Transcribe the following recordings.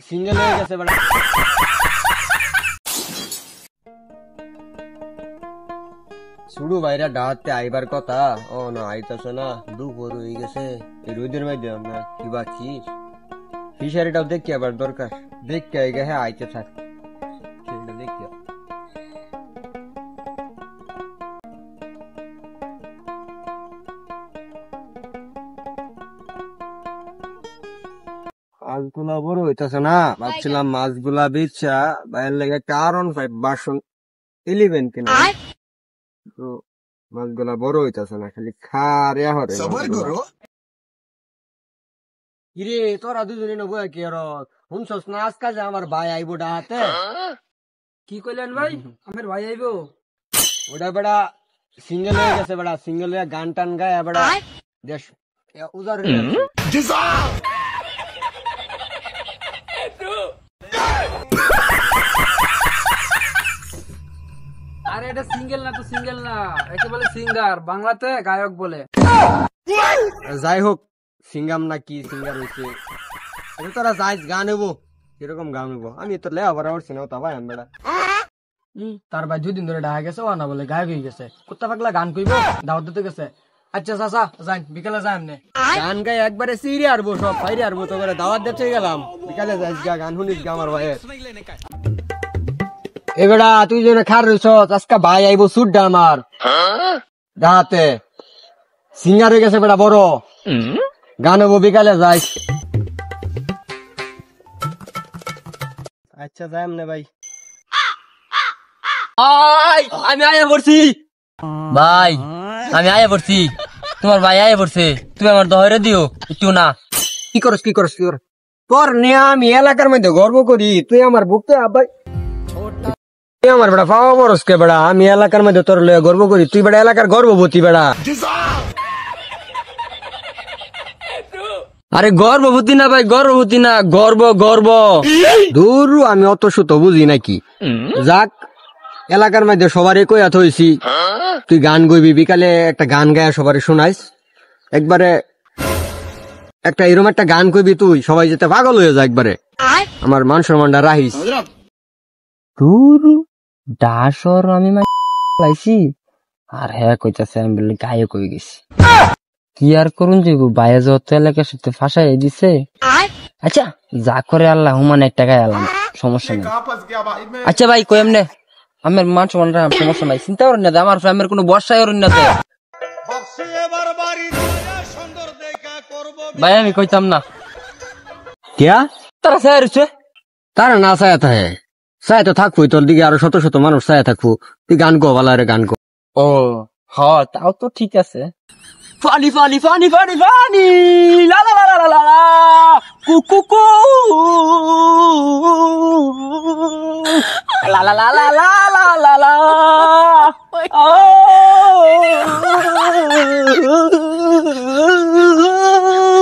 Single হয়ে গেছে বেটা। শুরু বাইরা ডাহাতে আইবার কথা, ও না আইতাছে না, দুপুর হয়ে গেছে। এই রোদের মধ্যে না কি বাচ্চিস ফিশারিটাও দেখি আবার দরকার, দেখতে আই গে। হ্যাঁ আইতে থাক, দেখি মাছগুলা বড় হইতাছে না। ভাবছিলাম মাছগুলা বেচা বাইরের লেগে কারণ 11 কিনা, তো মাছগুলা বড় হইতাছে না, খালি খারিয়া হরে। কিরে তোরা দুজনে নব কি আর শুনছস না আজকাল যে আমার ভাই আইবো ডাহাতে? কি কইলেন ভাই? আমার ভাই আইবো? ওটা বেড়া সিঙ্গেল হয়ে গেছে বেড়া, সিঙ্গেল হয়ে গান টান গায় বেড়া দেশ উজার হয়ে যাচ্ছে। আরে এটা সিঙ্গেল না, তো সিঙ্গেল না, একে বলে সিঙ্গার, বাংলাতে গায়ক বলে। যাই হোক, সিঙ্গাম না কি সিঙ্গার হয়েছে, তোরা যাই গান হবো, কিরকম গান হবো? আমি তো লেয়া বরাবর সিনেমা তা ভাই আমি বেড়া। তার ভাই 2 দিন ধরে ঢাকা গেছে, ও না বলে গায়ক হয়ে গেছে। কুত্তা পাগলা গান কইব, দাওয়াত দিতে গেছে। আচ্ছা চাচা যাই, বিকালে যাই এমনি। গান গাই একবারে সিঁড়ি আরবো, সব ফাইরে আরবো, তো করে দাওয়াত দিতে গেলাম। বিকালে যাইস গা, গান শুনিস গা আমার ভাইয়ের। এ বেড়া তুই যেন খার রইছ, আজকা ভাই আইবো সুড্ডা আমার ডাহাতে, সিঙ্গার হয়ে গেছে বেড়া বড়, গান হবো, বিকালে যাইস। আচ্ছা যাই এমনি ভাই। আমি আয়া পড়ছি ভাই, আমি আয়া পড়ছি, তোমার ভাই আয়া পড়ছে, তুমি আমার দহরে দিও একটু না। কি করস কি করস কি কর, তোর নিয়ে আমি এলাকার মধ্যে গর্ব করি, তুই আমার বুকতে আব্বাই তুই আমার বেড়া পাওয়া বরস কে বেড়া, আমি এলাকার মধ্যে তোর লয়ে গর্ব করি, তুই বেড়া এলাকার গর্ববতী বেড়া। আরে গর্ভবতী না ভাই, গর্ভবতী না, গর্ব গর্ব। দূর আমি অত সুত বুঝি নাকি। যাক, এলাকার মধ্যে সবারই কইয়া থইছি তুই গান গইবি, বিকালে একটা গান গায়া সবারই শোনাইস। একবারে একটা এরকম একটা গান কইবি তুই, সবাই যেতে পাগল হয়ে যায়, একবারে আমার মান সম্মানটা রাখিস। দূর ডাসর আমি লাইছি, আর হ্যাঁ কইতাছে আমি বলে গায়ে কই গেছি। কি আর করুন যাইব, বাইরে যত এলাকার সাথে ফাঁসাই দিছে। আচ্ছা যা করে আল্লাহ হুমান একটা গায়ে আলাম, সমস্যা নেই। আচ্ছা ভাই কই এমনে আমার মান সম্মান সমস্যা নাই, চিন্তা করেন না, আমার ফ্যামের কোনো বর্ষায় করেন না তো ভাই, আমি কইতাম না। কিয়া তারা সাইছে তারা না চায়া থাকে, চায় তো থাকবো, তোর দিকে আরো শত শত মানুষ চায়া থাকবো, তুই গান গো ভালো রে, গান গো। ও হ তাও তো ঠিক আছে। Funny funny funny funny funny লা লা লা লা লা লা কু কু কু লা লা লা লা লা লা লা লা ও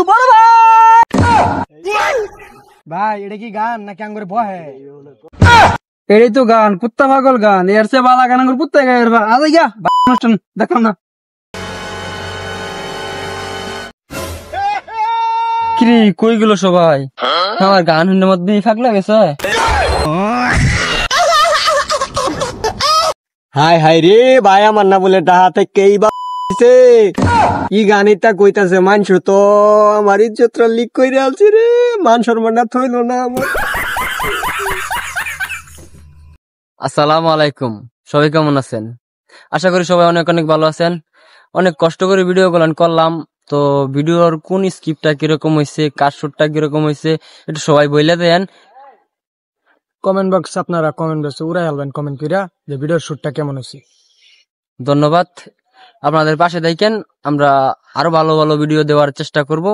বড় ভাই এটা কি গান নাকি আঙ্গুরে বহে? এটাই তো গান, কুত্তা পাগল গান, এর চেয়ে বালা গান আঙ্গুর কুত্তা গায়ের। আজ গিয়া অনুষ্ঠান দেখলাম না। কিরে কই গেল সবাই? আমার গান শুনে মত দিয়ে ফাঁক লাগেছে। হাই হাই রে ভাই, আমার না বলে ডাহাতে কেই বা ই গানিটা কইতাছে, মানুষ তো আমার ইজ্জত লিক কইরে আলছি রে, মান সম্মানটা থইল না আমার। আসসালামু আলাইকুম, সবাই কেমন আছেন? আশা করি সবাই অনেক অনেক ভালো আছেন। অনেক কষ্ট করে ভিডিও করলাম, তো ভিডিওর কোন স্ক্রিপ্টটা কিরকম হয়েছে, কার শুটটা কিরকম হয়েছে একটু সবাই বইলে দেন। কমেন্ট বক্স, আপনারা কমেন্ট বক্সে উড়াই আলবেন কমেন্ট কইরা যে ভিডিওর শুটটা কেমন হয়েছে। ধন্যবাদ, আপনাদের পাশে দেখেন, আমরা আরো ভালো ভালো ভিডিও দেওয়ার চেষ্টা করব।